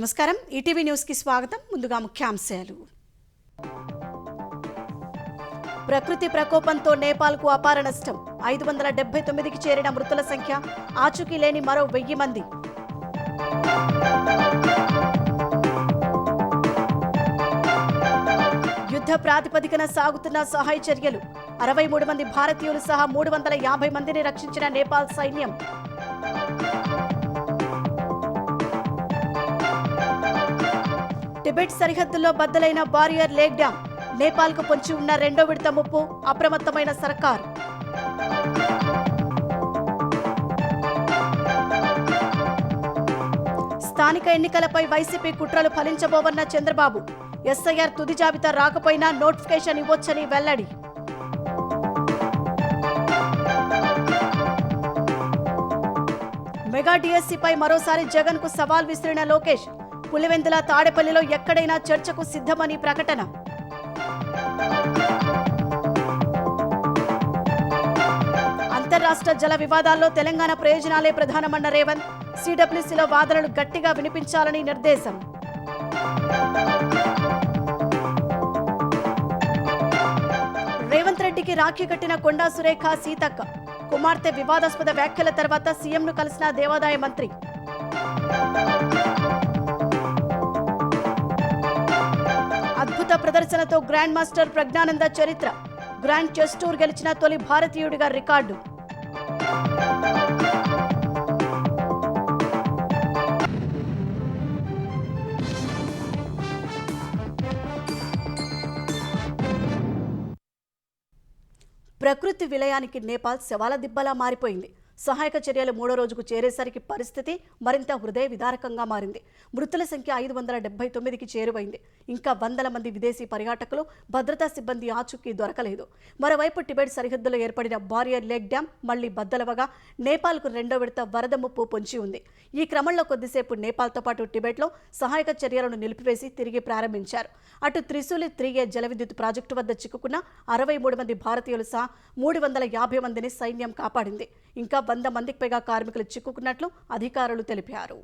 నమస్కారం ETV news కి స్వాగతం. ముందుగా ముఖ్యాంశాలు. ప్రకృతి ప్రకోపంతో నేపాల్కు అపార నష్టం. 579కి చేరిన మృతుల సంఖ్య. ఆచూకీ లేని మరో 1000 మంది. యుద్ధ ప్రాతిపదికన సాగుతున్న సహాయ చర్యలు. 63 మంది భారతీయులు సహా 350 మందిని రక్షించిన నేపాల్ సైన్యం. టిబెట్ సరిహద్దుల్లో బద్దలైన బారియర్ లేక్ డ్యాం. నేపాల్కు పొంచి ఉన్న రెండో విడత ముప్పు. అప్రమత్తమైన సర్కార్. స్థానిక ఎన్నికలపై వైసీపీ కుట్రలు ఫలించబోవన్న చంద్రబాబు. ఎస్ఐఆర్ తుది జాబితా రాకపోయినా నోటిఫికేషన్ ఇవ్వొచ్చని వెల్లడి. మెగా డిఎస్సీపై మరోసారి జగన్ కు సవాల్ విసిరిన లోకేష్. పులివెందుల తాడేపల్లిలో ఎక్కడైనా చర్చకు సిద్ధమని ప్రకటన. అంతర్రాష్ట్ర జల వివాదాల్లో తెలంగాణ ప్రయోజనాలే ప్రధానమన్న రేవంత్. సిడబ్ల్యూసీలో వాదనలు గట్టిగా వినిపించాలని నిర్దేశం. రేవంత్ రెడ్డికి రాఖీ కట్టిన కొండా సురేఖ సీతక్క. కుమార్తె వివాదాస్పద వ్యాఖ్యల తర్వాత సీఎంను కలిసిన దేవాదాయ మంత్రి. అద్భుత ప్రదర్శనతో గ్రాండ్ మాస్టర్ ప్రజ్ఞానంద చరిత్ర. గ్రాండ్ చెస్ టూర్ గెలిచిన తొలి భారతీయుడిగా రికార్డు. ప్రకృతి విలయానికి నేపాల్ శవాల దిబ్బలా మారిపోయింది. సహాయక చర్యలు 3వ రోజుకు చేరేసరికి పరిస్థితి మరింత హృదయ విదారకంగా మారింది. మృతుల సంఖ్య 579కి చేరువైంది. ఇంకా వందల మంది విదేశీ పర్యాటకులు, భద్రతా సిబ్బంది ఆచూకీ దొరకలేదు. మరోవైపు టిబెట్ సరిహద్దులో ఏర్పడిన బారియర్ లేక్ డ్యాం మళ్లీ బద్దలవగా నేపాల్కు రెండో విడత వరద ముప్పు పొంచి ఉంది. ఈ క్రమంలో కొద్దిసేపు నేపాల్తో పాటు టిబెట్లో సహాయక చర్యలను నిలిపివేసి తిరిగి ప్రారంభించారు. అటు త్రిశూలి 3A జల విద్యుత్ ప్రాజెక్టు వద్ద చిక్కుకున్న 63 మంది భారతీయులు సహా 350 మందిని సైన్యం కాపాడింది. ఇంకా 100 మందికి పైగా కార్మికులు చిక్కుకున్నట్లు అధికారులు తెలిపారు.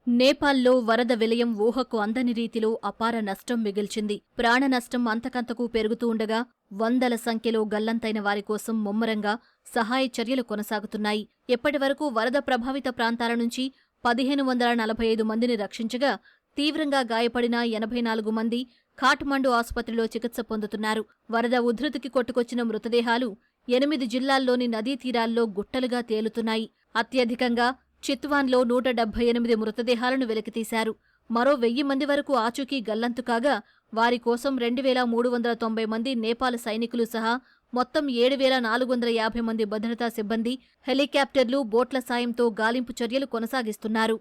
నేపాల్లో వరద విలయం ఊహకు అందని రీతిలో అపార నష్టం మిగిల్చింది. ప్రాణ నష్టం అంతకంతకు పెరుగుతూ ఉండగా వందల సంఖ్యలో గల్లంతైన వారి కోసం ముమ్మరంగా సహాయ చర్యలు కొనసాగుతున్నాయి. ఎప్పటివరకు వరద ప్రభావిత ప్రాంతాల నుంచి 1545 మందిని రక్షించగా తీవ్రంగా గాయపడిన 84 మంది ఖాట్మండు ఆసుపత్రిలో చికిత్స పొందుతున్నారు. వరద ఉధృతికి కొట్టుకొచ్చిన మృతదేహాలు 8 జిల్లాల్లోని నదీ తీరాల్లో గుట్టలుగా తేలుతున్నాయి. అత్యధికంగా చిత్వాన్లో 178 మృతదేహాలను వెలికితీశారు. మరో 1000 మంది వరకు ఆచూకీ గల్లంతు కాగా వారి కోసం 2390 మంది నేపాల్ సైనికులు సహా మొత్తం 7450 మంది భద్రతా సిబ్బంది హెలికాప్టర్లు, బోట్ల సాయంతో గాలింపు చర్యలు కొనసాగిస్తున్నారు.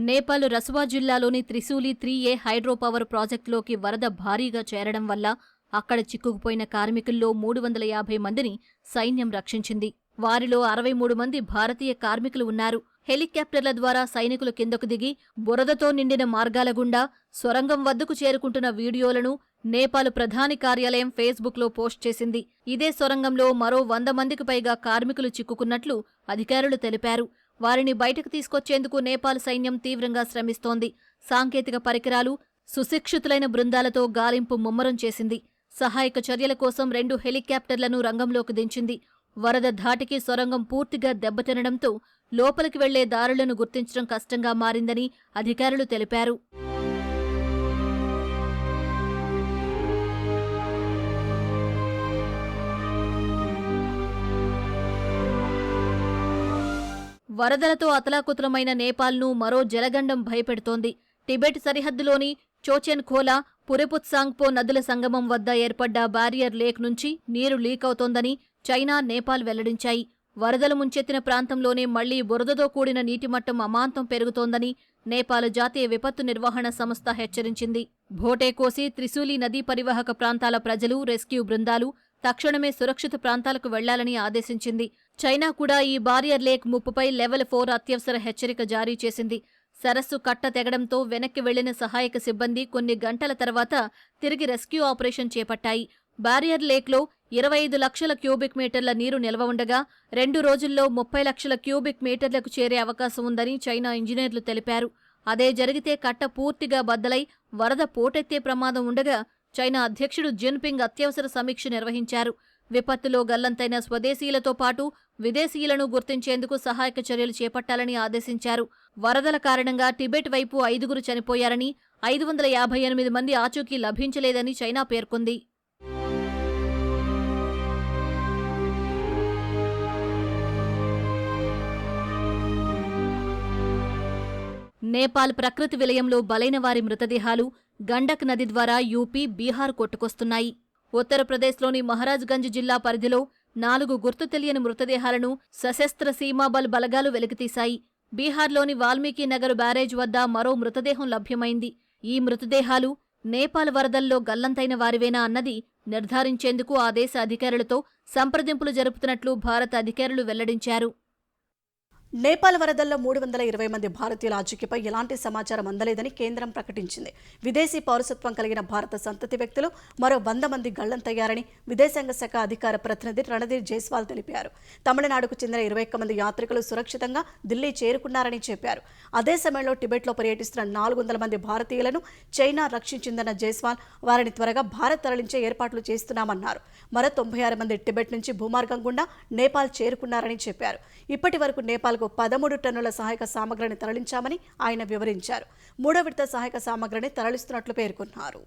నేపాల్ రసువా జిల్లాలోని త్రిశూలి 3A హైడ్రో పవర్ ప్రాజెక్టులోకి వరద భారీగా చేరడం వల్ల అక్కడ చిక్కుకుపోయిన కార్మికుల్లో 350 మందిని సైన్యం రక్షించింది. వారిలో 63 మంది భారతీయ కార్మికులు ఉన్నారు. హెలికాప్టర్ల ద్వారా సైనికులు కిందకు దిగి బురదతో నిండిన మార్గాల గుండా సొరంగం వద్దకు చేరుకుంటున్న వీడియోలను నేపాల్ ప్రధాని కార్యాలయం ఫేస్బుక్లో పోస్ట్ చేసింది. ఇదే సొరంగంలో మరో 100 మందికి పైగా కార్మికులు చిక్కుకున్నట్లు అధికారులు తెలిపారు. వారిని బయటకు తీసుకొచ్చేందుకు నేపాల్ సైన్యం తీవ్రంగా శ్రమిస్తోంది. సాంకేతిక పరికరాలు, సుశిక్షితులైన బృందాలతో గాలింపు ముమ్మరం చేసింది. సహాయక చర్యల కోసం 2 హెలికాప్టర్లను రంగంలోకి దించింది. వరద ధాటికి సొరంగం పూర్తిగా దెబ్బతినడంతో లోపలికి వెళ్లే దారులను గుర్తించడం కష్టంగా మారిందని అధికారులు తెలిపారు. వరదలతో అతలాకుతలమైన నేపాల్ను మరో జలగండం భయపెడుతోంది. టిబెట్ సరిహద్దులోని చోచెన్ ఖోలా, పురెపుత్సాంగ్పో నదుల సంగమం వద్ద ఏర్పడ్డ బారియర్ లేక్ నుంచి నీరు లీక్ అవుతోందని చైనా, నేపాల్ వెల్లడించాయి. వరదలు ముంచెత్తిన ప్రాంతంలోనే మళ్లీ బురదతో కూడిన నీటిమట్టం అమాంతం పెరుగుతోందని నేపాల్ జాతీయ విపత్తు నిర్వహణ సంస్థ హెచ్చరించింది. భోటే కోసి, త్రిశూలి నదీ పరివాహక ప్రాంతాల ప్రజలు, రెస్క్యూ బృందాలు తక్షణమే సురక్షిత ప్రాంతాలకు వెళ్లాలని ఆదేశించింది. చైనా కూడా ఈ బారియర్ లేక్ ముప్పుపై లెవెల్ 4 అత్యవసర హెచ్చరిక జారీ చేసింది. సరస్సు కట్ట తెగడంతో వెనక్కి వెళ్లిన సహాయక సిబ్బంది కొన్ని గంటల తర్వాత తిరిగి రెస్క్యూ ఆపరేషన్ చేపట్టాయి. బారియర్ లేక్లో 25 లక్షల క్యూబిక్ మీటర్ల నీరు నిల్వ ఉండగా 2 రోజుల్లో 30 లక్షల క్యూబిక్ మీటర్లకు చేరే అవకాశం ఉందని చైనా ఇంజనీర్లు తెలిపారు. అదే జరిగితే కట్ట పూర్తిగా బద్దలై వరద పోటెత్తే ప్రమాదం ఉండగా చైనా అధ్యక్షుడు జిన్పింగ్ అత్యవసర సమీక్ష నిర్వహించారు. విపత్తులో గల్లంతైన స్వదేశీయులతో పాటు విదేశీయులను గుర్తించేందుకు సహాయక చర్యలు చేపట్టాలని ఆదేశించారు. వరదల కారణంగా టిబెట్ వైపు 5 చనిపోయారని, 558 మంది ఆచూకీ లభించలేదని చైనా పేర్కొంది. నేపాల్ ప్రకృతి విలయంలో బలైన వారి మృతదేహాలు గండక్ నది ద్వారా యూపీ, బీహార్ కొట్టుకొస్తున్నాయి. ఉత్తరప్రదేశ్లోని మహారాజ్గంజ్ జిల్లా పరిధిలో 4 గుర్తు తెలియని మృతదేహాలను సశస్త్ర సీమాబల్ బలగాలు వెలికితీశాయి. బీహార్లోని వాల్మీకి నగర్ బ్యారేజ్ వద్ద మరో మృతదేహం లభ్యమైంది. ఈ మృతదేహాలు నేపాల్ వరదల్లో గల్లంతైన వారివేనా అన్నది నిర్ధారించేందుకు ఆ దేశ అధికారులతో సంప్రదింపులు జరుపుతున్నట్లు భారత అధికారులు వెల్లడించారు. నేపాల్ వరదల్లో 320 మంది భారతీయుల ఆచూకీపై ఎలాంటి సమాచారం అందలేదని కేంద్రం ప్రకటించింది. విదేశీ పౌరసత్వం కలిగిన భారత సంతతి వ్యక్తులు మరో 100 మంది గల్లంతయ్యారని విదేశాంగ శాఖ అధికార ప్రతినిధి రణధీర్ జైస్వాల్ తెలిపారు. తమిళనాడుకు చెందిన 21 మంది యాత్రికులు సురక్షితంగా ఢిల్లీ చేరుకున్నారని చెప్పారు. అదే సమయంలో టిబెట్లో పర్యటిస్తున్న 400 మంది భారతీయులను చైనా రక్షించిందన్న జైస్వాల్ వారిని త్వరగా భారత్ తరలించే ఏర్పాట్లు చేస్తున్నామన్నారు. మరో 96 మంది టిబెట్ నుంచి భూమార్గం గుండా నేపాల్ చేరుకున్నారని చెప్పారు. ఇప్పటి వరకు నేపాల్ 13 టన్నుల సహాయక సామగ్రిని తరలించామని ఆయన వివరించారు. 3వ విడత సహాయక సామగ్రిని తరలిస్తున్నట్లు పేర్కొన్నారు.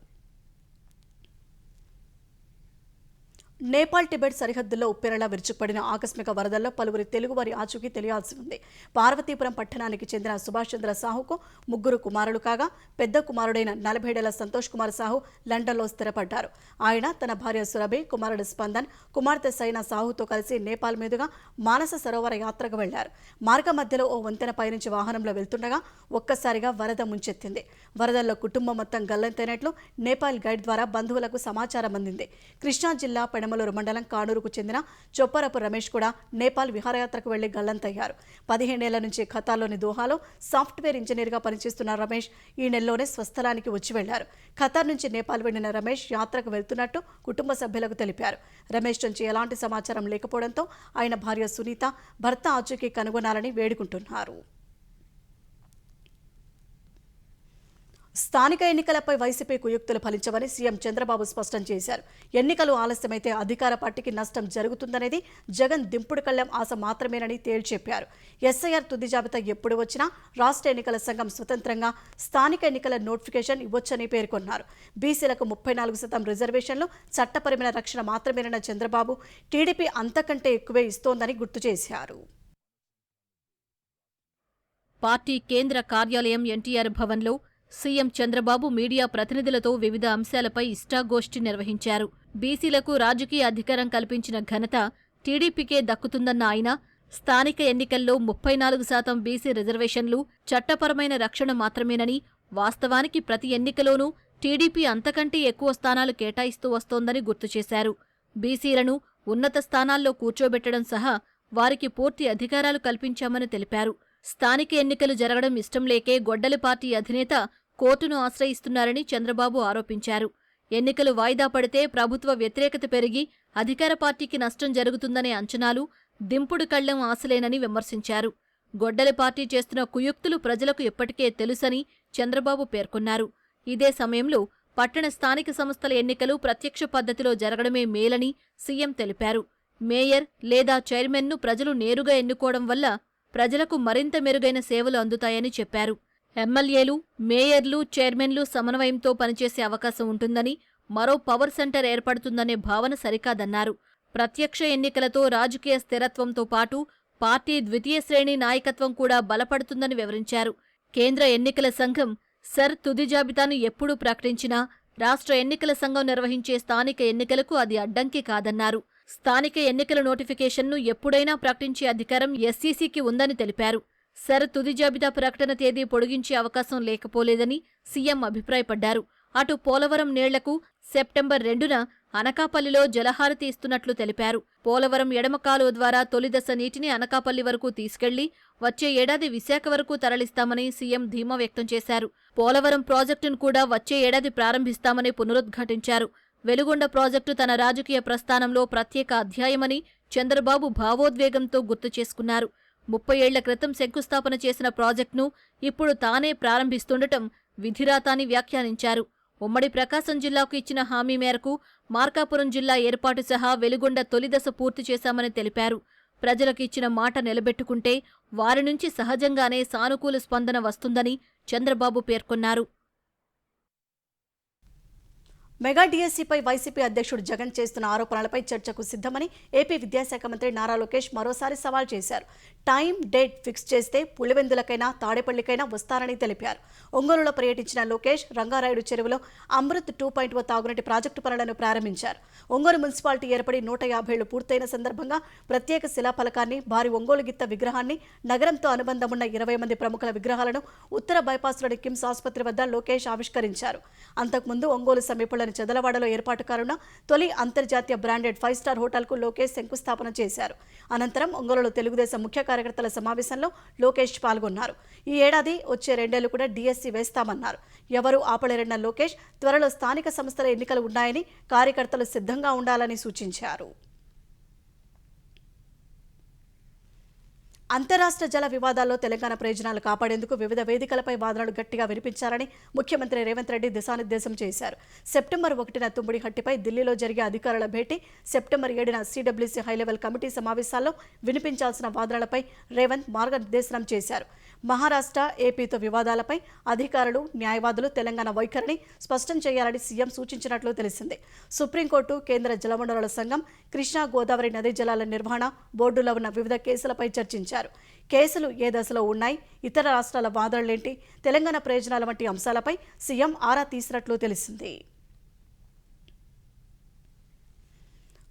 నేపాల్ టిబెట్ సరిహద్దుల్లో ఉప్పెనలా విరుచుకుపడిన ఆకస్మిక వరదల్లో పలువురి తెలుగువారి ఆచూకీ తెలియాల్సి ఉంది. పార్వతీపురం పట్టణానికి చెందిన సుభాష్ చంద్ర సాహుకు 3 కుమారులు కాగా పెద్ద కుమారుడైన 40 ఏళ్ల సంతోష్ కుమార్ సాహు లండన్లో స్థిరపడ్డారు. ఆయన తన భార్య సురభి, కుమారుడు స్పందన్, కుమార్తె సైనా సాహుతో కలిసి నేపాల్ మీదుగా మానస సరోవర యాత్రకు వెళ్లారు. మార్గ మధ్యలో ఓ వంతెన పైనుంచి వాహనంలో వెళ్తుండగా ఒక్కసారిగా వరద ముంచెత్తింది. వరదల్లో కుటుంబం మొత్తం గల్లంతైనట్లు నేపాల్ గైడ్ ద్వారా బంధువులకు సమాచారం అందింది. కృష్ణా జిల్లా పెనమలూరు మండలం కానూరుకు చెందిన చొప్పరపు రమేష్ కూడా నేపాల్ విహారయాత్రకు వెళ్లి గల్లంతయ్యారు. 15 ఏళ్ల నుంచి ఖతార్లోని దోహాలో సాఫ్ట్వేర్ ఇంజనీర్గా పనిచేస్తున్న రమేష్ ఈ నెలలోనే స్వస్థలానికి వచ్చి వెళ్లారు. ఖతార్ నుంచి నేపాల్ వెళ్లిన రమేష్ యాత్రకు వెళ్తున్నట్టు కుటుంబ సభ్యులకు తెలిపారు. రమేష్ నుంచి ఎలాంటి సమాచారం లేకపోవడంతో ఆయన భార్య సునీత భర్త ఆచూకీ కనుగొనాలని వేడుకుంటున్నారు. స్థానిక ఎన్నికలపై వైసీపీ కుయుక్తులు ఫలించవని సీఎం చంద్రబాబు స్పష్టం చేశారు. ఎన్నికలు ఆలస్యమైతే అధికార పార్టీకి నష్టం జరుగుతుందనేది జగన్ దింపుడు కళ్లెం ఆశ మాత్రమేనని తేల్చెప్పారు. ఎస్ఐఆర్ తుది జాబితా ఎప్పుడు వచ్చినా రాష్ట్ర ఎన్నికల సంఘం స్వతంత్రంగా స్థానిక ఎన్నికల నోటిఫికేషన్ ఇవ్వొచ్చని పేర్కొన్నారు. బీసీలకు 34% రిజర్వేషన్లు చట్టపరమైన రక్షణ మాత్రమేనన్న చంద్రబాబు టీడీపీ అంతకంటే ఎక్కువే ఇస్తోందని గుర్తు చేశారు. పార్టీ కేంద్ర కార్యాలయం ఎన్టీఆర్ భవన్లో సీఎం చంద్రబాబు మీడియా ప్రతినిధులతో వివిధ అంశాలపై ఇష్టాగోష్ఠి నిర్వహించారు. బీసీలకు రాజకీయ అధికారం కల్పించిన ఘనత టీడీపీకే దక్కుతుందన్న ఆయన స్థానిక ఎన్నికల్లో 34% బీసీ రిజర్వేషన్లు చట్టపరమైన రక్షణ మాత్రమేనని, వాస్తవానికి ప్రతి ఎన్నికలోనూ టీడీపీ అంతకంటే ఎక్కువ స్థానాలు కేటాయిస్తూ వస్తోందని గుర్తు చేశారు. బీసీలను ఉన్నత స్థానాల్లో కూర్చోబెట్టడం సహా వారికి పూర్తి అధికారాలు కల్పించామని తెలిపారు. స్థానిక ఎన్నికలు జరగడం ఇష్టం లేకే గొడ్డలి పార్టీ అధినేత కోర్టును ఆశ్రయిస్తున్నారని చంద్రబాబు ఆరోపించారు. ఎన్నికలు వాయిదా పడితే ప్రభుత్వ వ్యతిరేకత పెరిగి అధికార పార్టీకి నష్టం జరుగుతుందనే అంచనాలు దింపుడు కళ్లెం ఆశలేనని విమర్శించారు. గొడ్డలి పార్టీ చేస్తున్న కుయుక్తులు ప్రజలకు ఇప్పటికే తెలుసని చంద్రబాబు పేర్కొన్నారు. ఇదే సమయంలో పట్టణ స్థానిక సంస్థల ఎన్నికలు ప్రత్యక్ష పద్ధతిలో జరగడమే మేలని సీఎం తెలిపారు. మేయర్ లేదా చైర్మన్ను ప్రజలు నేరుగా ఎన్నుకోవడం వల్ల ప్రజలకు మరింత మెరుగైన సేవలు అందుతాయని చెప్పారు. ఎమ్మెల్యేలు, మేయర్లు, చైర్మన్లు సమన్వయంతో పనిచేసే అవకాశం ఉంటుందని, మరో పవర్ సెంటర్ ఏర్పడుతుందనే భావన సరికాదన్నారు. ప్రత్యక్ష ఎన్నికలతో రాజకీయ స్థిరత్వంతో పాటు పార్టీ ద్వితీయ శ్రేణి నాయకత్వం కూడా బలపడుతుందని వివరించారు. కేంద్ర ఎన్నికల సంఘం సర్ తుది జాబితాను ఎప్పుడు ప్రకటించినా రాష్ట్ర ఎన్నికల సంఘం నిర్వహించే స్థానిక ఎన్నికలకు అది అడ్డంకి కాదన్నారు. స్థానిక ఎన్నికల నోటిఫికేషన్ను ఎప్పుడైనా ప్రకటించే అధికారం ఎస్ఈసీకి ఉందని తెలిపారు. సర్ తుది జాబితా ప్రకటన తేదీ పొడిగించే అవకాశం లేకపోలేదని సీఎం అభిప్రాయపడ్డారు. అటు పోలవరం నీళ్లకు సెప్టెంబర్ 2న అనకాపల్లిలో జలహారతి ఇస్తున్నట్లు తెలిపారు. పోలవరం ఎడమ కాలువ ద్వారా తొలిదశ నీటిని అనకాపల్లి వరకు తీసుకెళ్లి వచ్చే ఏడాది విశాఖ వరకు తరలిస్తామని సీఎం ధీమా వ్యక్తం చేశారు. పోలవరం ప్రాజెక్టును కూడా వచ్చే ఏడాది ప్రారంభిస్తామని పునరుద్ఘాటించారు. వెలుగొండ ప్రాజెక్టు తన రాజకీయ ప్రస్థానంలో ప్రత్యేక అధ్యాయమని చంద్రబాబు భావోద్వేగంతో గుర్తు చేసుకున్నారు. 30 ఏళ్ల క్రితం శంకుస్థాపన చేసిన ప్రాజెక్టును ఇప్పుడు తానే ప్రారంభిస్తుండటం విధిరాతాని వ్యాఖ్యానించారు. ఉమ్మడి ప్రకాశం జిల్లాకు ఇచ్చిన హామీ మేరకు మార్కాపురం జిల్లా ఏర్పాటు సహా వెలుగొండ తొలిదశ పూర్తి చేశామని తెలిపారు. ప్రజలకు ఇచ్చిన మాట నిలబెట్టుకుంటే వారి నుంచి సహజంగానే సానుకూల స్పందన వస్తుందని చంద్రబాబు పేర్కొన్నారు. మెగా డిఎస్సీపై వైసీపీ అధ్యక్షుడు జగన్ చేస్తున్న ఆరోపణలపై చర్చకు సిద్ధమని ఏపీ విద్యాశాఖ మంత్రి నారా లోకేష్ మరోసారి సవాల్ చేశారు. టైం డేట్ ఫిక్స్ చేస్తే పులివెందులకైనా తాడేపల్లికైనా వస్తారని తెలిపారు. ఒంగోలులో పర్యటించిన లోకేష్ రంగారాయుడు చెరువులో అమృత్ 2.0 తాగునీటి ప్రాజెక్టు పనులను ప్రారంభించారు. ఒంగోలు మున్సిపాలిటీ ఏర్పడి 150 ఏళ్లు పూర్తయిన సందర్భంగా ప్రత్యేక శిలాఫలకాన్ని, భారీ ఒంగోలు గిత్త విగ్రహాన్ని, నగరంతో అనుబంధమున్న 20 మంది ప్రముఖుల విగ్రహాలను ఉత్తర బైపాస్లోని కిమ్స్ ఆసుపత్రి వద్ద లోకేష్ ఆవిష్కరించారు. అంతకుముందు ఒంగోలు సమీపంలోని చదలవాడలో ఏర్పాటు కానున్న తొలి అంతర్జాతీయ బ్రాండెడ్ 5 స్టార్ హోటల్కు లోకేష్ శంకుస్థాపన చేశారు. అనంతరం ఒంగోలులో తెలుగుదేశం ముఖ్య కార్యకర్తల సమావేశంలో లోకేష్ పాల్గొన్నారు. ఈ ఏడాది వచ్చే 2 ఏళ్లు కూడా డిఎస్సీ వేస్తామన్నారు. ఎవరూ ఆపలేరన్న లోకేష్ త్వరలో స్థానిక సంస్థల ఎన్నికలు ఉన్నాయని కార్యకర్తలు సిద్ధంగా ఉండాలని సూచించారు. అంతరాష్ట్ర జల వివాదాల్లో తెలంగాణ ప్రయోజనాలు కాపాడేందుకు వివిధ వేదికలపై వాదనలు గట్టిగా వినిపించాలని ముఖ్యమంత్రి రేవంత్ రెడ్డి దిశానిర్దేశం చేశారు. సెప్టెంబర్ 1న తుమ్మిడిహట్టిపై ఢిల్లీలో జరిగే అధికారుల భేటీ, సెప్టెంబర్ 7న సిడబ్ల్యూసీ హైలెవెల్ కమిటీ సమావేశాల్లో వినిపించాల్సిన వాదనలపై రేవంత్ మార్గనిర్దేశనం చేశారు. మహారాష్ట్ర, ఏపీతో వివాదాలపై అధికారులు, న్యాయవాదులు తెలంగాణ వైఖరిని స్పష్టం చేయాలని సీఎం సూచించినట్లు తెలిసింది. సుప్రీంకోర్టు, కేంద్ర జలవనరుల సంఘం, కృష్ణా గోదావరి నదీ జలాల నిర్వహణ బోర్డులో ఉన్న వివిధ కేసులపై చర్చించారు. కేసులు ఏ దశలో ఉన్నాయి, ఇతర రాష్ట్రాల వాదనలేంటి, తెలంగాణ ప్రయోజనాల వంటి అంశాలపై సీఎం ఆరా తీసినట్లు తెలిసింది.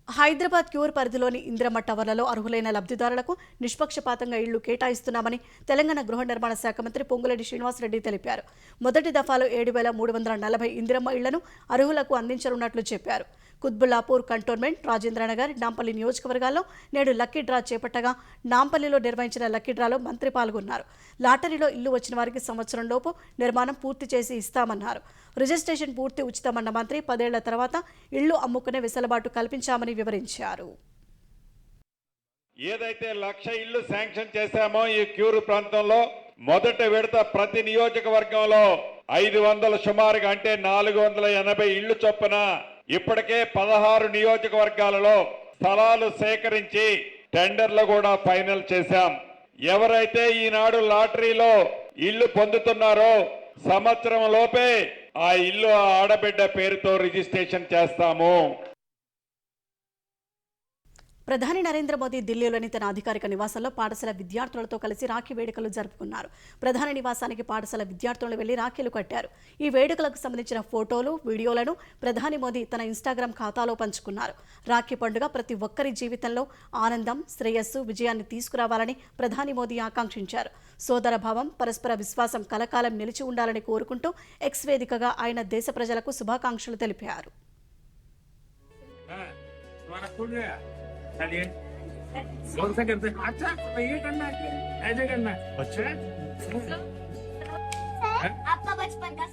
హైదరాబాద్ క్యూర్ పరిధిలోని ఇందిరమ్మ టవర్లలో అర్హులైన లబ్ధిదారులకు నిష్పక్షపాతంగా ఇళ్లు కేటాయిస్తున్నామని తెలంగాణ గృహ నిర్మాణ శాఖ మంత్రి పొంగులేటి శ్రీనివాసరెడ్డి తెలిపారు. మొదటి దఫాలో 7,340 ఇందిరమ్మ ఇళ్లను అర్హులకు అందించనున్నట్లు చెప్పారు. కుత్బుల్లాపూర్ కంటోన్మెంట్, రాజేంద్రనగర్, నాంపల్లి నియోజకవర్గాల్లో నేడు లక్కీ డ్రా చేపట్టగా నాంపల్లిలో నిర్వహించిన లక్కీ డ్రాలో మంత్రి పాల్గొన్నారు. లాటరీలో ఇల్లు వచ్చిన వారికి సంవత్సరంలోపు నిర్మాణం పూర్తి చేసి ఇస్తామన్నారు. రిజిస్ట్రేషన్ పూర్తి ఉచితమన్న మంత్రి 10 ఏళ్ల తర్వాత ఇళ్లు అమ్ముకునే వెసులుబాటు కల్పించామని వివరించారు. ఏదైతే 1,00,000 ఇళ్లు శాంక్షన్ చేశామో ఈ క్యూర్ ప్రాంతంలో మొదటి విడత ప్రతి నియోజకవర్గంలో 500 సుమారుగా అంటే 480 ఇళ్లు చొప్పున ఇప్పటికే 16 నియోజకవర్గాలలో స్థలాలు సేకరించి టెండర్లు కూడా ఫైనల్ చేశాం. ఎవరైతే ఈనాడు లాటరీలో ఇళ్లు పొందుతున్నారో సంవత్సరం లోపే ఆ ఇల్లు ఆడబిడ్డ పేరుతో రిజిస్ట్రేషన్ చేస్తాము. ప్రధాని నరేంద్ర మోదీ ఢిల్లీలోని తన అధికారిక నివాసంలో పాఠశాల విద్యార్థులతో కలిసి రాఖీ వేడుకలు జరుపుకున్నారు. ప్రధాని నివాసానికి పాఠశాల విద్యార్థులు వెళ్లి రాఖీలు కట్టారు. ఈ వేడుకలకు సంబంధించిన ఫోటోలు, వీడియోలను ప్రధాని మోదీ తన ఇన్స్టాగ్రామ్ ఖాతాలో పంచుకున్నారు. రాఖీ పండుగ ప్రతి ఒక్కరి జీవితంలో ఆనందం, శ్రేయస్సు, విజయాన్ని తీసుకురావాలని ప్రధాని మోదీ ఆకాంక్షించారు. సోదరభావం, పరస్పర విశ్వాసం కలకాలం నిలిచి ఉండాలని కోరుకుంటూ ఎక్స్ వేదికగా ఆయన దేశ ప్రజలకు శుభాకాంక్షలు తెలిపారు. ऐसे करना अच्छा आपका बचपन का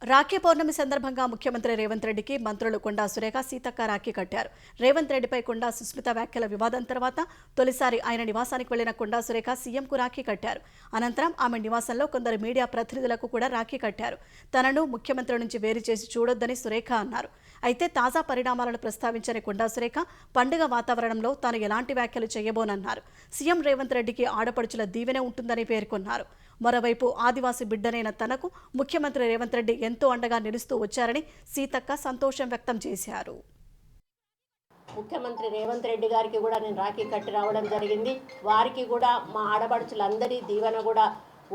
రాఖీ పౌర్ణమి సందర్భంగా ముఖ్యమంత్రి రేవంత్ రెడ్డికి మంత్రులు కొండా సురేఖ, సీతక్క రాఖీ కట్టారు. రేవంత్ రెడ్డిపై కొండా సుస్మిత వ్యాఖ్యల వివాదం తర్వాత తొలిసారి ఆయన నివాసానికి వెళ్లిన కొండా సురేఖ సీఎంకు రాఖీ కట్టారు. అనంతరం ఆమె నివాసంలో కొందరు మీడియా ప్రతినిధులకు కూడా రాఖీ కట్టారు. తనను ముఖ్యమంత్రి నుంచి వేరు చేసి చూడొద్దని సురేఖ అన్నారు. అయితే తాజా పరిణామాలను ప్రస్తావించని కొండా సురేఖ పండుగ వాతావరణంలో తాను ఎలాంటి వ్యాఖ్యలు చేయబోనన్నారు. సీఎం రేవంత్ రెడ్డికి ఆడపడుచుల దీవెనే ఉంటుందని పేర్కొన్నారు. మరోవైపు ఆదివాసీ బిడ్డనైన తనకు ముఖ్యమంత్రి రేవంత్ రెడ్డి ఎంతో అండగా నిలుస్తూ వచ్చారని సీతక్క సంతోషం వ్యక్తం చేశారు. ముఖ్యమంత్రి రేవంత్ రెడ్డి గారికి కూడా నేను రాఖీ కట్టి రావడం జరిగింది. వారికి కూడా మా ఆడపడుచులందరి దీవెన కూడా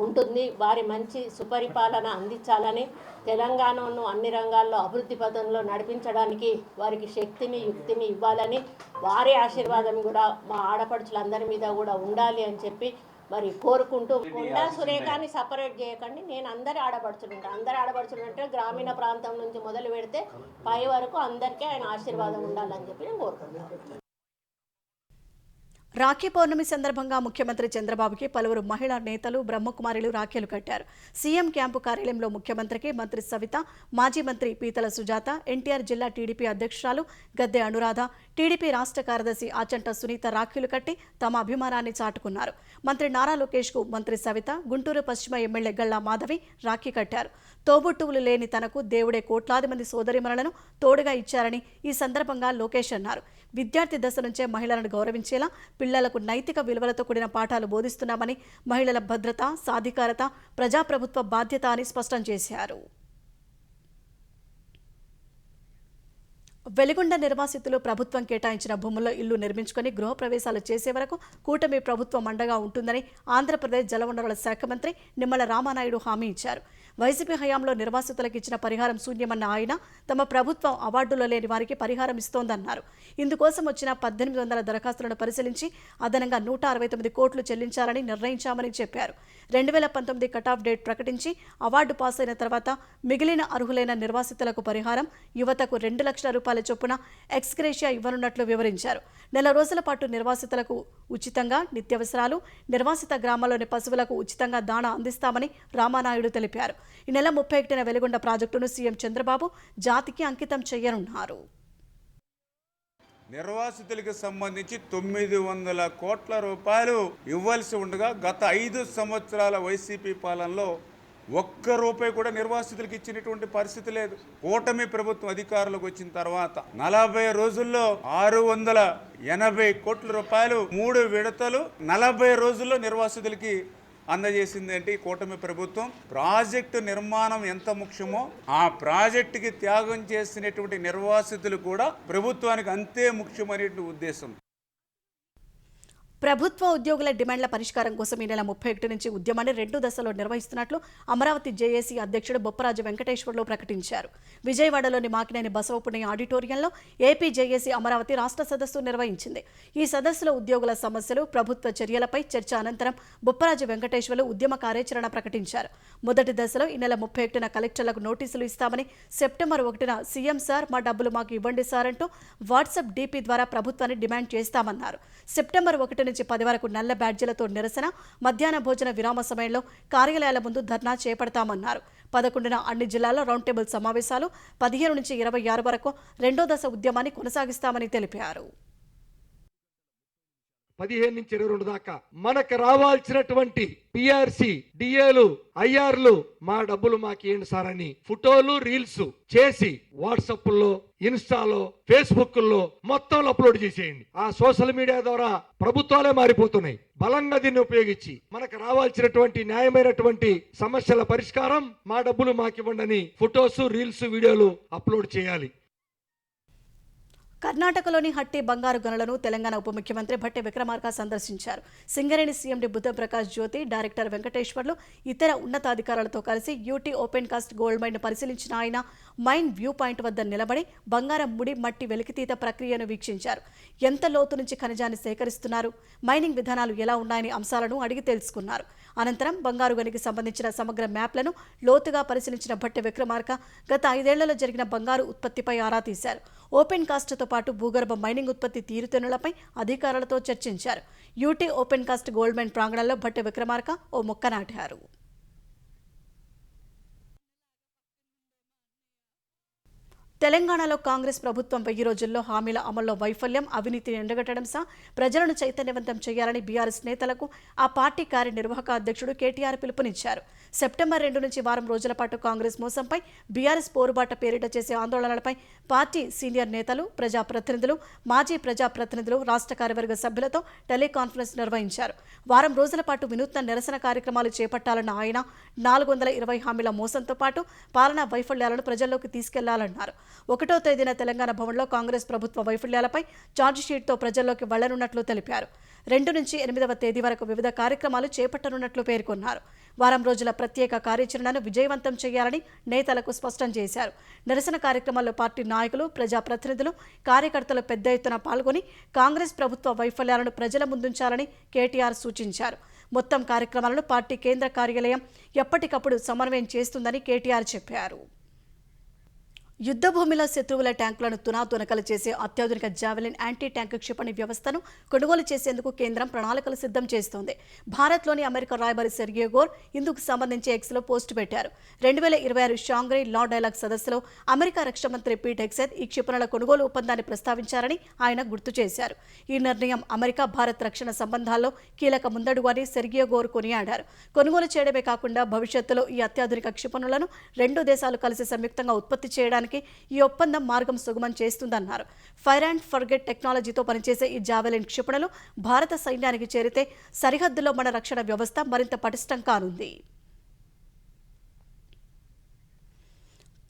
ఉంటుంది. వారి మంచి సుపరిపాలన అందించాలని, తెలంగాణను అన్ని రంగాల్లో అభివృద్ధి పథంలో నడిపించడానికి వారికి శక్తిని, యుక్తిని ఇవ్వాలని, వారి ఆశీర్వాదం కూడా మా ఆడపడుచులందరి మీద కూడా ఉండాలి అని చెప్పి మరి కోరుకుంటూ కొండా సురేఖని సపరేట్ చేయకండి. నేను అందరి ఆడపడుచులు ఉంటాను. అందరి ఆడపడుచులు అంటే గ్రామీణ ప్రాంతం నుంచి మొదలు పెడితే పై వరకు అందరికీ ఆయన ఆశీర్వాదం ఉండాలని చెప్పి నేను కోరుకుంటున్నాను. రాఖీ పౌర్ణమి సందర్భంగా ముఖ్యమంత్రి చంద్రబాబుకి పలువురు మహిళా నేతలు బ్రహ్మకుమారిలు రాఖీలు కట్టారు. సీఎం క్యాంపు కార్యాలయంలో ముఖ్యమంత్రికి మంత్రి సవిత, మాజీ మంత్రి పీతల సుజాత, ఎన్టీఆర్ జిల్లా టీడీపీ అధ్యక్షురాలు గద్దె అనురాధ, టీడీపీ రాష్ట్ర కార్యదర్శి ఆచంట సునీత రాఖీలు కట్టి తమ అభిమానాన్ని చాటుకున్నారు. మంత్రి నారా లోకేష్కు మంత్రి సవిత, గుంటూరు పశ్చిమ ఎమ్మెల్యే గల్లా మాధవి రాఖీ కట్టారు. తోబుట్టువులు లేని తనకు దేవుడే కోట్లాది మంది సోదరిమణులను తోడుగా ఇచ్చారని ఈ సందర్భంగా లోకేష్ అన్నారు. విద్యార్థి దశ నుంచే మహిళలను గౌరవించేలా పిల్లలకు నైతిక విలువలతో కూడిన పాఠాలు బోధిస్తున్నామని, మహిళల భద్రత, సాధికారత ప్రజాప్రభుత్వ బాధ్యత అని స్పష్టం చేశారు. వెలిగొండ నిర్వాసితులు ప్రభుత్వం కేటాయించిన భూముల్లో ఇల్లు నిర్మించుకుని గృహప్రవేశాలు చేసే వరకు కూటమి ప్రభుత్వం అండగా ఉంటుందని ఆంధ్రప్రదేశ్ జలవనరుల శాఖ మంత్రి నిమ్మల రామానాయుడు హామీ ఇచ్చారు. వైసీపీ హయాంలో నిర్వాసితులకు ఇచ్చిన పరిహారం శూన్యమన్న ఆయన తమ ప్రభుత్వం అవార్డులో లేని వారికి పరిహారం ఇస్తోందన్నారు. ఇందుకోసం వచ్చిన 1800 దరఖాస్తులను పరిశీలించి అదనంగా 169 కోట్లు చెల్లించాలని నిర్ణయించామని చెప్పారు. 2019 కటాఫ్ డేట్ ప్రకటించి అవార్డు పాస్ అయిన తర్వాత మిగిలిన అర్హులైన నిర్వాసితులకు పరిహారం, యువతకు 2 లక్షల రూపాయల చొప్పున ఎక్స్గ్రేషియా ఇవ్వనున్నట్లు వివరించారు. నెల రోజుల పాటు నిర్వాసితులకు ఉచితంగా నిత్యావసరాలు, నిర్వాసిత గ్రామాల్లోని పశువులకు ఉచితంగా దాణా అందిస్తామని రామానాయుడు తెలిపారు. ఈ నెల 31న వెలిగొండ ప్రాజెక్టును సీఎం చంద్రబాబు జాతికి అంకితం చేయనున్నారు. నిర్వాసితులకు సంబంధించి 900 కోట్ల రూపాయలు ఇవ్వాల్సి ఉండగా గత 5 సంవత్సరాల వైసీపీ పాలనలో ఒక్క రూపాయి కూడా నిర్వాసితులకు ఇచ్చినటువంటి పరిస్థితి లేదు. కూటమి ప్రభుత్వం అధికారులకు వచ్చిన తర్వాత 40 రోజుల్లో 680 కోట్ల రూపాయలు 3 విడతలు 40 రోజుల్లో నిర్వాసితులకి అందజేసింది. అంటే ఈ కూటమి ప్రభుత్వం ప్రాజెక్టు నిర్మాణం ఎంత ముఖ్యమో ఆ ప్రాజెక్టుకి త్యాగం చేసినటువంటి నిర్వాసితులు కూడా ప్రభుత్వానికి అంతే ముఖ్యమనే ఉద్దేశం. ప్రభుత్వ ఉద్యోగుల డిమాండ్ల పరిష్కారం కోసం ఈ నెల 31 నుంచి ఉద్యమాన్ని 2 దశల్లో నిర్వహిస్తున్నట్లు అమరావతి జేఏసీ అధ్యక్షుడు బొప్పరాజు వెంకటేశ్వర్లు ప్రకటించారు. విజయవాడలోని మాకినేని బసవపుణ్య ఆడిటోరియంలో ఏపీ జేఏసీ అమరావతి రాష్ట్ర సదస్సు నిర్వహించింది. ఈ సదస్సులో ఉద్యోగుల సమస్యలు, ప్రభుత్వ చర్యలపై చర్చ అనంతరం బొప్పరాజు వెంకటేశ్వర్లు ఉద్యమ కార్యాచరణ ప్రకటించారు. మొదటి దశలో ఈ నెల 31న కలెక్టర్లకు నోటీసులు ఇస్తామని, సెప్టెంబర్ 1న సీఎం సార్ మా డబ్బులు మాకు ఇవ్వండి సార్ అంటూ వాట్సాప్ డీపీ ద్వారా ప్రభుత్వాన్ని డిమాండ్ చేస్తామన్నారు. సెప్టెంబర్ 1 నుంచి 10 వరకు నల్ల బ్యాడ్జీలతో నిరసన, మధ్యాహ్న భోజన విరామ సమయంలో కార్యాలయాల ముందు ధర్నా చేపడతామన్నారు. 11న అన్ని జిల్లాల్లో రౌండ్ టేబుల్ సమావేశాలు, 15 నుంచి 26 వరకు 2వ దశ ఉద్యమాన్ని కొనసాగిస్తామని తెలిపారు. 15 నుంచి 22 దాకా మనకు రావాల్సినటువంటి పిఆర్సి, డిఏలు, ఐఆర్లు మా డబ్బులు మాకేంటి సార్ అని ఫోటోలు, రీల్స్ చేసి వాట్సాప్ లో, ఇన్స్టాలో, ఫేస్బుక్ లో మొత్తం అప్లోడ్ చేసేయండి. ఆ సోషల్ మీడియా ద్వారా ప్రభుత్వాలే మారిపోతున్నాయి. బలంగా దీన్ని ఉపయోగించి మనకు రావాల్సినటువంటి న్యాయమైనటువంటి సమస్యల పరిష్కారం మా డబ్బులు మాకివ్వండి ఫోటోస్, రీల్స్, వీడియోలు అప్లోడ్ చేయాలి. కర్ణాటకలోని హట్టి బంగారు గనులను తెలంగాణ ఉప ముఖ్యమంత్రి భట్టి విక్రమార్క సందర్శించారు. సింగరేణి సీఎండీ బుద్ధప్రకాష్ జ్యోతి, డైరెక్టర్ వెంకటేశ్వర్లు ఇతర ఉన్నతాధికారులతో కలిసి UT open cast gold mine పరిశీలించిన ఆయన మైన్ వ్యూ పాయింట్ వద్ద నిలబడి బంగారం ముడి, మట్టి వెలికితీత ప్రక్రియను వీక్షించారు. ఎంత లోతు నుంచి ఖనిజాన్ని సేకరిస్తున్నారు, మైనింగ్ విధానాలు ఎలా ఉన్నాయని అంశాలను అడిగి తెలుసుకున్నారు. అనంతరం బంగారు గనికి సంబంధించిన సమగ్ర మ్యాప్లను లోతుగా పరిశీలించిన భట్టి విక్రమార్క గత 5 ఏళ్లలో జరిగిన బంగారు ఉత్పత్తిపై ఆరా తీశారు. ఓపెన్ కాస్ట్తో పాటు భూగర్భ మైనింగ్ ఉత్పత్తి తీరుతెన్నులపై అధికారులతో చర్చించారు. UT open cast gold mine ప్రాంగణంలో భట్టి విక్రమార్క ఓ మొక్క నాటారు. తెలంగాణలో కాంగ్రెస్ ప్రభుత్వం 1000 రోజుల్లో హామీల అమల్లో వైఫల్యం, అవినీతిని ఎండగట్టడం సహా ప్రజలను చైతన్యవంతం చేయాలని బీఆర్ఎస్ నేతలకు ఆ పార్టీ కార్యనిర్వాహక అధ్యక్షుడు కేటీఆర్ పిలుపునిచ్చారు. సెప్టెంబర్ 2 నుంచి వారం రోజుల పాటు కాంగ్రెస్ మోసంపై, బీఆర్ఎస్ పోరుబాట పేరిట చేసే ఆందోళనలపై పార్టీ సీనియర్ నేతలు, ప్రజాప్రతినిధులు, మాజీ ప్రజాప్రతినిధులు, రాష్ట్ర కార్యవర్గ సభ్యులతో టెలికాన్ఫరెన్స్ నిర్వహించారు. వారం రోజుల పాటు వినూత్న నిరసన కార్యక్రమాలు చేపట్టాలన్న ఆయన 420 హామీల మోసంతో పాటు పాలనా వైఫల్యాలను ప్రజల్లోకి తీసుకెళ్లాలన్నారు. 1వ తేదీన తెలంగాణ భవన్లో కాంగ్రెస్ ప్రభుత్వ వైఫల్యాలపై ఛార్జిషీట్తో ప్రజల్లోకి వెళ్లనున్నట్లు తెలిపారు. 2 నుంచి 8వ తేదీ వరకు వివిధ కార్యక్రమాలు చేపట్టనున్నట్లు పేర్కొన్నారు. వారం రోజుల ప్రత్యేక కార్యాచరణను విజయవంతం చేయాలని నేతలకు స్పష్టం చేశారు. నిరసన కార్యక్రమాల్లో పార్టీ నాయకులు, ప్రజాప్రతినిధులు, కార్యకర్తలు పెద్ద ఎత్తున పాల్గొని కాంగ్రెస్ ప్రభుత్వ వైఫల్యాలను ప్రజల ముందుంచాలని కేటీఆర్ సూచించారు. మొత్తం కార్యక్రమాలను పార్టీ కేంద్ర కార్యాలయం ఎప్పటికప్పుడు సమన్వయం చేస్తుందని కేటీఆర్ చెప్పారు. యుద్ధ భూమిలో శత్రువుల ట్యాంకులను తునాతునకలు చేసే అత్యాధునిక జావెలిన్ యాంటీ ట్యాంక్ క్షిపణి వ్యవస్థను కొనుగోలు చేసేందుకు కేంద్రం ప్రణాళికలు సిద్ధం చేస్తోంది. భారత్లోని అమెరికా రాయబారి సెర్గియో గోర్ ఇందుకు సంబంధించి ఎక్స్లో పోస్టు పెట్టారు. 2026 షాంఘై లా డైలాగ్ సదస్సులో అమెరికా రక్షణ మంత్రి పీట్ హెగ్సెత్ ఈ క్షిపణుల కొనుగోలు ఒప్పందాన్ని ప్రస్తావించారని ఆయన గుర్తు చేశారు. ఈ నిర్ణయం అమెరికా భారత్ రక్షణ సంబంధాల్లో కీలక ముందడుగు అని సెర్గియో గోర్ కొనియాడారు. కొనుగోలు చేయడమే కాకుండా భవిష్యత్తులో ఈ అత్యాధునిక క్షిపణులను 2 దేశాలు కలిసి సంయుక్తంగా ఉత్పత్తి చేయడానికి ఈ ఒప్పందం మార్గం సుగమం చేస్తుందన్నారు. ఫైర్ అండ్ ఫర్గెట్ టెక్నాలజీతో పనిచేసే ఈ జావెలిన్ క్షిపణులు భారత సైన్యానికి చేరితే సరిహద్దులో మన రక్షణ వ్యవస్థ మరింత పటిష్టం కానుంది.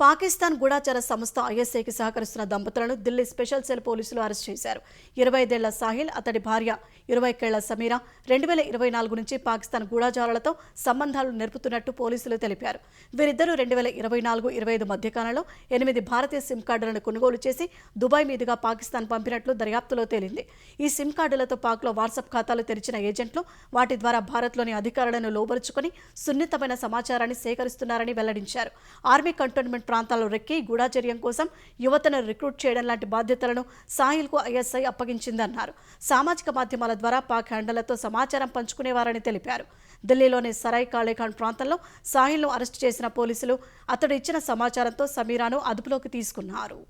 పాకిస్తాన్ గూఢాచార సంస్థ ఐఎస్ఐకి సహకరిస్తున్న దంపతులను ఢిల్లీ స్పెషల్ సెల్ పోలీసులు అరెస్ట్ చేశారు. 25 ఏళ్ల సాహిల్, అతడి భార్య 21 ఏళ్ల సమీరా 2024 నుంచి పాకిస్తాన్ గూఢాచారాలతో సంబంధాలు నెరుపుతున్నట్టు పోలీసులు తెలిపారు. వీరిద్దరూ 2024-25 మధ్యకాలంలో 8 భారతీయ సిమ్ కార్డులను కొనుగోలు చేసి దుబాయ్ మీదుగా పాకిస్తాన్ పంపినట్లు దర్యాప్తులో తేలింది. ఈ సిమ్ కార్డులతో పాక్లో వాట్సాప్ ఖాతాలు తెరిచిన ఏజెంట్లు వాటి ద్వారా భారత్లోని అధికారులను లోబరుచుకుని సున్నితమైన సమాచారాన్ని సేకరిస్తున్నారని వెల్లడించారు. ఆర్మీ కంటోన్మెంట్ ప్రాంతాల్లో రెక్కి గూఢాచర్యం కోసం యువతను రిక్రూట్ చేయడం లాంటి బాధ్యతలను సాహిల్కు ఐఎస్ఐ అప్పగించిందన్నారు. సామాజిక మాధ్యమాల ద్వారా పాక్ హ్యాండళ్లతో సమాచారం పంచుకునేవారని తెలిపారు. ఢిల్లీలోని సరాయ్ కాళేఖాన్ ప్రాంతంలో సాహిల్ను అరెస్టు చేసిన పోలీసులు అతడు ఇచ్చిన సమాచారంతో సమీరాను అదుపులోకి తీసుకున్నారు.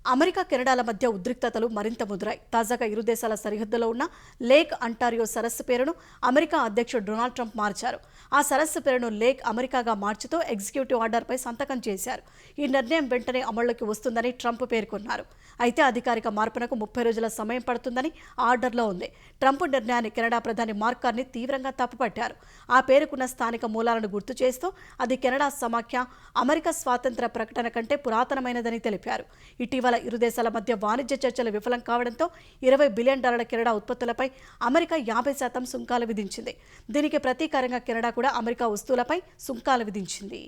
అమెరికా కెనడాల మధ్య ఉద్రిక్తతలు మరింత ముదిరాయి. తాజాగా ఇరు దేశాల సరిహద్దులో ఉన్న లేక్ అంటారియో సరస్సు పేరును అమెరికా అధ్యక్షుడు డొనాల్డ్ ట్రంప్ మార్చారు. ఆ సరస్సు పేరును లేక్ అమెరికాగా మార్చుతూ ఎగ్జిక్యూటివ్ ఆర్డర్పై సంతకం చేశారు. ఈ నిర్ణయం వెంటనే అమల్లోకి వస్తుందని ట్రంప్ పేర్కొన్నారు. అయితే అధికారిక మార్పునకు 30 రోజుల సమయం పడుతుందని ఆర్డర్లో ఉంది. ట్రంప్ నిర్ణయాన్ని కెనడా ప్రధాని మార్క్ కార్నీ తీవ్రంగా తప్పుపట్టారు. ఆ పేరుకున్న స్థానిక మూలాలను గుర్తు చేస్తూ అది కెనడా సమాఖ్య అమెరికా స్వాతంత్ర ప్రకటన కంటే పురాతనమైనదని తెలిపారు. ఇటీవల ఇరు దేశాల మధ్య వాణిజ్య చర్చలు విఫలం కావడంతో $20 బిలియన్ కెనడా ఉత్పత్తులపై అమెరికా 50% సుంకాలు విధించింది. దీనికి ప్రతీకారంగా కెనడా కూడా అమెరికా వస్తువులపై సుంకాలు విధించింది.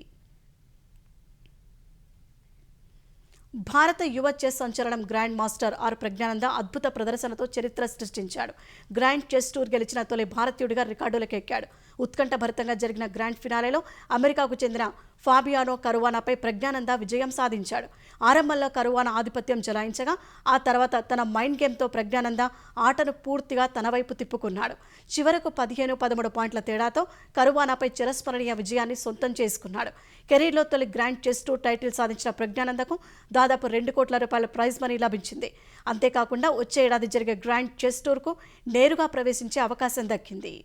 భారత యువ చెస్ సంచలనం గ్రాండ్ మాస్టర్ ఆర్ ప్రజ్ఞానంద అద్భుత ప్రదర్శనతో చరిత్ర సృష్టించాడు. గ్రాండ్ చెస్ టూర్ గెలిచిన తొలి భారతీయుడిగా రికార్డులకు ఎక్కాడు. ఉత్కంఠభరితంగా జరిగిన గ్రాండ్ ఫినాలేలో అమెరికాకు చెందిన ఫాబియానో కరువానాపై ప్రజ్ఞానంద విజయం సాధించాడు. ఆరంభంలో కరువానా ఆధిపత్యం చెలాయించగా ఆ తర్వాత తన మైండ్ గేమ్తో ప్రజ్ఞానంద ఆటను పూర్తిగా తన వైపు తిప్పుకున్నాడు. చివరకు 15-13 పాయింట్ల తేడాతో కరువానాపై చిరస్మరణీయ విజయాన్ని సొంతం చేసుకున్నాడు. కెరీర్లో తొలి గ్రాండ్ చెస్ టూర్ టైటిల్ సాధించిన ప్రజ్ఞానందకు దాదాపు $2 కోట్ల ప్రైజ్ మనీ లభించింది. అంతేకాకుండా వచ్చే ఏడాది జరిగే గ్రాండ్ చెస్ టూర్కు నేరుగా ప్రవేశించే అవకాశం దక్కింది.